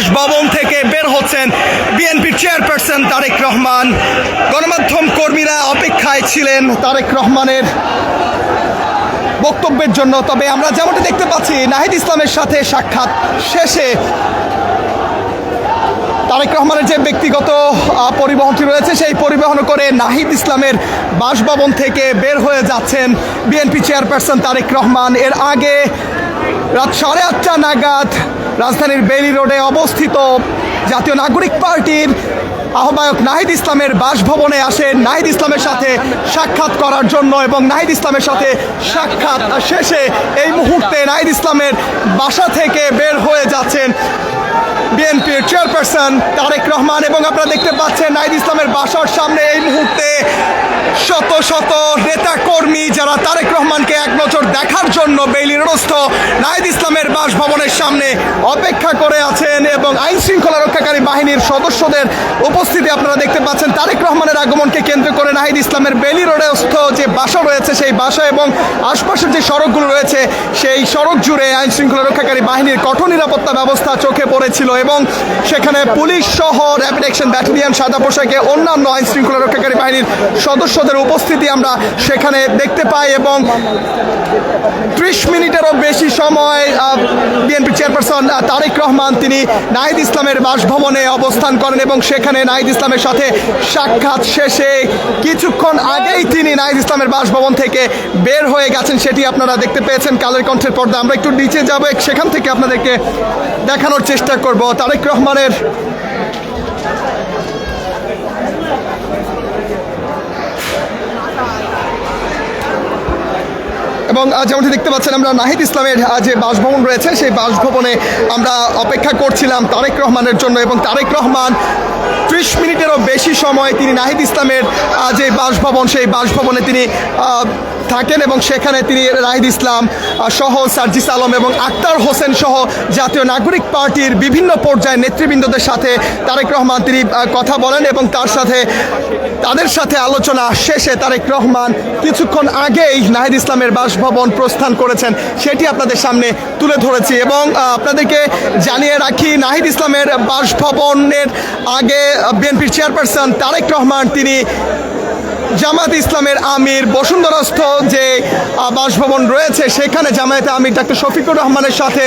বাসভবন থেকে বের হচ্ছেন বিএনপির চেয়ারপারসন তারেক রহমান। গণমাধ্যম কর্মীরা অপেক্ষায় ছিলেন তারেক রহমানের বক্তব্যের জন্য। তবে আমরা যেমনটা দেখতে পাচ্ছি, নাহিদ ইসলামের সাথে সাক্ষাৎ শেষে তারেক রহমানের যে ব্যক্তিগত পরিবহনটি রয়েছে, সেই পরিবহন করে নাহিদ ইসলামের বাসভবন থেকে বের হয়ে যাচ্ছেন বিএনপি চেয়ারপারসন তারেক রহমান। এর আগে রাত 8:30 নাগাদ রাজধানীর বেইলি রোডে অবস্থিত জাতীয় নাগরিক পার্টির আহ্বায়ক নাহিদ ইসলামের বাসভবনে আসেন নাহিদ ইসলামের সাথে সাক্ষাৎ করার জন্য, এবং নাহিদ ইসলামের সাথে সাক্ষাৎ শেষে এই মুহূর্তে নাহিদ ইসলামের বাসা থেকে বের হয়ে যাচ্ছেন বিএনপির চেয়ারপারসন তারেক রহমান। এবং আপনারা দেখতে পাচ্ছেন নাহিদ ইসলামের বাসার সামনে এই মুহূর্তে শত শত নেতা কর্মী যারা তারেক রহমানকে এক নজর দেখার জন্য বেইলি রোডস্থ নাহিদ ইসলামের বাসভবনের সামনে অপেক্ষা করে আছেন, এবং আইন শৃঙ্খলা রক্ষাকারী বাহিনীর সদস্যদের উপস্থিতি আপনারা দেখতে পাচ্ছেন। তারেক রহমানের আগমনকে কেন্দ্র করে নাহিদ ইসলামের বেইলি রোডস্থ যে বাসা রয়েছে, সেই বাসা এবং আশপাশের যে সড়কগুলো রয়েছে, সেই সড়ক জুড়ে আইন শৃঙ্খলা রক্ষাকারী বাহিনীর কঠোর নিরাপত্তা ব্যবস্থা চোখে পড়েছিল, এবং সেখানে পুলিশ সহ র্যাপিড অ্যাকশন ব্যাটালিয়ন, সাদা পোশাকে অন্যান্য আইন শৃঙ্খলা রক্ষাকারী বাহিনীর সদস্যদের উপস্থিতি আমরা সেখানে দেখতে পাই। এবং 30 মিনিটেরও বেশি সময় বিএনপি চেয়ারপারসন তারেক রহমান তিনি নাহিদ ইসলামের বাসভবনে অবস্থান করেন, এবং সেখানে নাহিদ ইসলামের সাথে সাক্ষাৎ শেষে কিছুক্ষণ আগেই তিনি নাহিদ ইসলামের বাসভবন থেকে বের হয়ে গেছেন। সেটি আপনারা দেখতে পেয়েছেন কালের কণ্ঠের পর্দা। আমরা একটু নিচে যাব, সেখান থেকে আপনাদেরকে দেখানোর চেষ্টা করব তারেক রহমানের এবং যেমনটি দেখতে পাচ্ছেন আমরা নাহিদ ইসলামের যে বাসভবন রয়েছে, সেই বাসভবনে আমরা অপেক্ষা করছিলাম তারেক রহমানের জন্য, এবং তারেক রহমান 30 মিনিটেরও বেশি সময় তিনি নাহিদ ইসলামের যে বাসভবন, সেই বাসভবনে তিনি থাকেন, এবং সেখানে তিনি নাহিদ ইসলাম সহ সার্জিস আলম এবং আক্তার হোসেন সহ জাতীয় নাগরিক পার্টির বিভিন্ন পর্যায়ের নেতৃবৃন্দদের সাথে তারেক রহমান তিনি কথা বলেন, এবং তাদের সাথে আলোচনা শেষে তারেক রহমান কিছুক্ষণ আগেই নাহিদ ইসলামের বাসভবন প্রস্থান করেছেন, সেটি আপনাদের সামনে তুলে ধরেছি। এবং আপনাদেরকে জানিয়ে রাখি, নাহিদ ইসলামের বাসভবনের আগে বিএনপির চেয়ারপারসন তারেক রহমান তিনি জামায়াত ইসলামের আমির বসুন্ধরাস্থ যে বাসভবন রয়েছে, সেখানে জামায়াতে আমির ডাক্তার শফিকুর রহমানের সাথে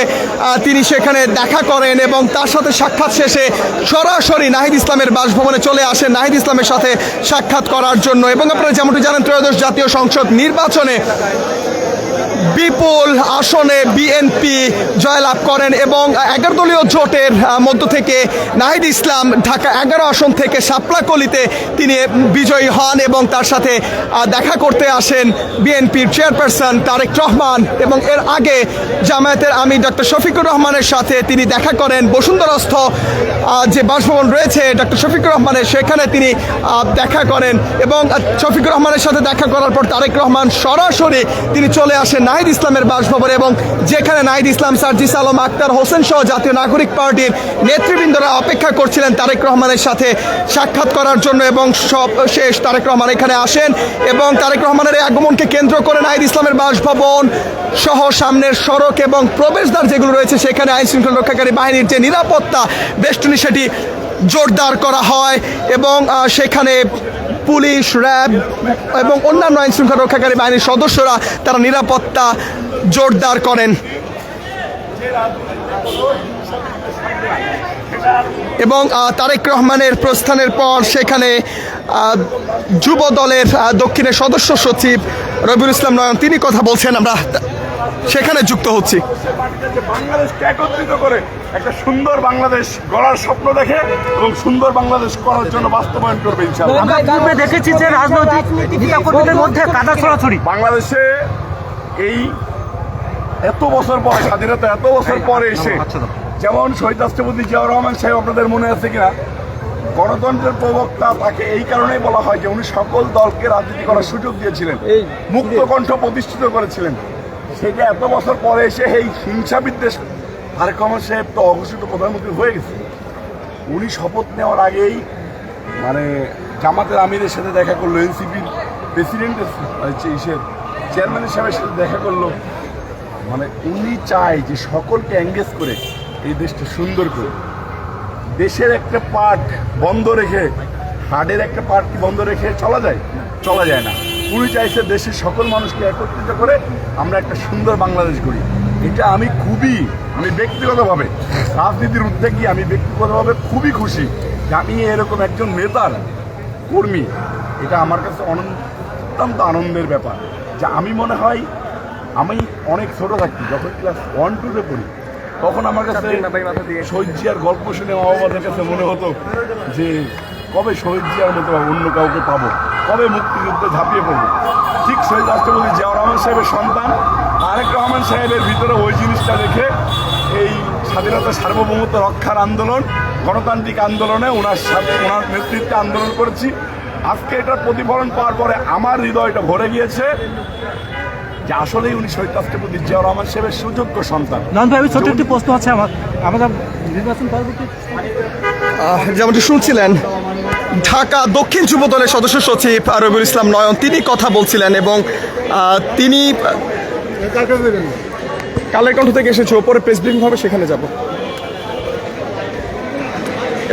তিনি সেখানে দেখা করেন, এবং তার সাথে সাক্ষাৎ শেষে সরাসরি নাহিদ ইসলামের বাসভবনে চলে আসেন নাহিদ ইসলামের সাথে সাক্ষাৎ করার জন্য। এবং আপনারা যেমনটি জানেন, ত্রয়োদশ জাতীয় সংসদ নির্বাচনে বিপুল আসনে বিএনপি জয়লাভ করেন, এবং 11 দলীয় জোটের মধ্য থেকে নাহিদ ইসলাম ঢাকা 11 আসন থেকে শাপলাকলিতে তিনি বিজয়ী হন, এবং তার সাথে দেখা করতে আসেন বিএনপির চেয়ারপারসন তারেক রহমান। এবং এর আগে জামায়াতের আমির ডক্টর শফিকুর রহমানের সাথে তিনি দেখা করেন বসুন্ধরাস্থ যে বাসভবন রয়েছে ডক্টর শফিকুর রহমানের, সেখানে তিনি দেখা করেন, এবং শফিকুর রহমানের সাথে দেখা করার পর তারেক রহমান সরাসরি তিনি চলে আসেন নাহিদ ইসলামের বাসভবনে, এবং যেখানে নাহিদ ইসলাম, সার্জিস আলম, আক্তার হোসেন সহ জাতীয় নাগরিক পার্টির নেতৃবৃন্দরা অপেক্ষা করছিলেন তারেক রহমানের সাথে সাক্ষাৎ করার জন্য। এবং সব শেষ তারেক রহমান এখানে আসেন, এবং তারেক রহমানের এই আগমনকে কেন্দ্র করে নাহিদ ইসলামের বাসভবন সহ সামনের সড়ক এবং প্রবেশদ্বার যেগুলো রয়েছে, সেখানে আইন শৃঙ্খলা রক্ষাকারী বাহিনীর যে নিরাপত্তা বেষ্টনী সেটি জোরদার করা হয়, এবং সেখানে পুলিশ, র্যাব এবং অন্যান্য আইন শৃঙ্খলা রক্ষাকারী বাহিনীর সদস্যরা তারা নিরাপত্তা জোরদার করেন। এবং তারেক রহমানের প্রস্থানের পর সেখানে যুব দলের দক্ষিণের সদস্য সচিব রবিউল ইসলাম নয়ন তিনি কথা বলছেন, আমরা সেখানে যুক্ত হচ্ছি। বাংলাদেশকে একত্রিত করে একটা সুন্দর বাংলাদেশ গড়ার স্বপ্ন দেখে এবং সুন্দর বাংলাদেশ করার জন্য বাস্তবায়ন করবে ইনশাআল্লাহ। আমরা দেখেছি যে রাজনৈতিক নেতাকর্মীদের মধ্যে কাদা ছড়াছড়ি বাংলাদেশে এই এত বছর পরে, স্বাধীনতা এত বছর পরে এসে, যেমন শহীদ রাষ্ট্রপতি জিয়াউর রহমান সাহেব, আপনাদের মনে আছে কিনা, গণতন্ত্রের প্রবক্তা তাকে এই কারণেই বলা হয় যে উনি সকল দলকে রাজনীতি করার সুযোগ দিয়েছিলেন, মুক্ত কণ্ঠ প্রতিষ্ঠিত করেছিলেন। সেটা এত বছর পরে এসে এই হিংসা বিদ্বেষ, তারেক রহমান সাহেব তো অঘোষিত প্রধানমন্ত্রী হয়ে গেছে, উনি শপথ নেওয়ার আগেই মানে জামাতের আমিরের সাথে দেখা করলো, এনসিপির প্রেসিডেন্টের চেয়ারম্যানের সাহেবের সাথে দেখা করলো। মানে উনি চায় যে সকলকে এঙ্গেজ করে এই দেশটা সুন্দর করে দেশের একটা পার্ট বন্ধ রেখে, হার্টের একটা পার্ট কি বন্ধ রেখে চলা যায়? চলা যায় না। উনি চাইছে দেশের সকল মানুষকে একত্রিত করে আমরা একটা সুন্দর বাংলাদেশ করি। এটা আমি ব্যক্তিগতভাবে রাজনীতির ঊর্ধ্বে গিয়ে আমি ব্যক্তিগতভাবে খুবই খুশি যে আমি এরকম একজন নেতার কর্মী। এটা আমার কাছে অত্যন্ত আনন্দের ব্যাপার। যে আমি মনে হয় আমি অনেক ছোট থাকতি, যখন ক্লাস 1-2-তে পড়ি, তখন আমার কাছে শহীদ জিয়ার গল্প শুনে মা বাবাদের কাছে মনে হতো যে কবে শহীদ জিয়ার মতো অন্য কাউকে পাবো, কবে মুক্তিযুদ্ধে ঝাঁপিয়ে পড়বো। ঠিক শহীদ রাষ্ট্রপতি জিয়াউর রহমান সাহেবের সন্তান তারেক রহমান সাহেবের ভিতরে ওই জিনিসটা দেখে এই স্বাধীনতা সার্বভৌমত্ব রক্ষার আন্দোলন, গণতান্ত্রিক আন্দোলনে ওনার নেতৃত্বে আন্দোলন করেছি। আজকে এটার প্রতিফলন পাওয়ার পরে আমার হৃদয়টা ভরে গিয়েছে যে আসলেই উনি শহীদ রাষ্ট্রপতি জিয়াউর রহমান সাহেবের সুযোগ্য সন্তান। নয়ন ভাই, ছোট্ট একটি প্রশ্ন আছে আমার, আমরা নির্বাচন পরবর্তী যেমনটি শুনছিলেন, ঢাকা দক্ষিণ যুব দলের সদস্য সচিব রবিউল ইসলাম নয়ন তিনি কথা বলছিলেন এবং তিনি কালের কণ্ঠ থেকে এসেছে, ওপরে প্রেস ব্রিফিং হবে, সেখানে যাব।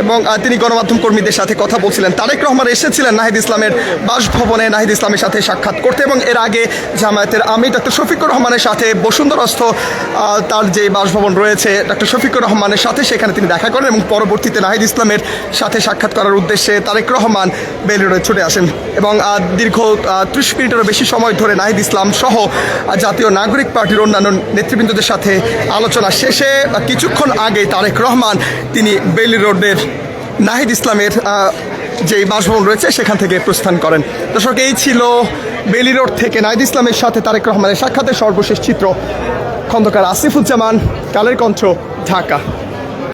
এবং তিনি গণমাধ্যম কর্মীদের সাথে কথা বলছিলেন। তারেক রহমান এসেছিলেন নাহিদ ইসলামের বাসভবনে নাহিদ ইসলামের সাথে সাক্ষাৎ করতে, এবং এর আগে জামায়াতের আমির ডক্টর শফিকুর রহমানের সাথে বসুন্ধরাস্থ তার যে বাসভবন রয়েছে ডক্টর শফিকুর রহমানের সাথে, সেখানে তিনি দেখা করেন এবং পরবর্তীতে নাহিদ ইসলামের সাথে সাক্ষাৎ করার উদ্দেশ্যে তারেক রহমান বেইলি রোডে ছুটে আসেন এবং দীর্ঘ 30 মিনিটেরও বেশি সময় ধরে নাহিদ ইসলাম সহ জাতীয় নাগরিক পার্টির অন্যান্য নেতৃবৃন্দদের সাথে আলোচনা শেষে কিছুক্ষণ আগে তারেক রহমান তিনি বেইলি রোডের নাহিদ ইসলামের যে বাসভবন রয়েছে সেখান থেকে প্রস্থান করেন। দর্শক, এই ছিল বেইলি রোড থেকে নাহিদ ইসলামের সাথে তারেক রহমানের সাক্ষাতের সর্বশেষ চিত্র। খন্দকার আসিফুজ্জামান, কালের কণ্ঠ, ঢাকা।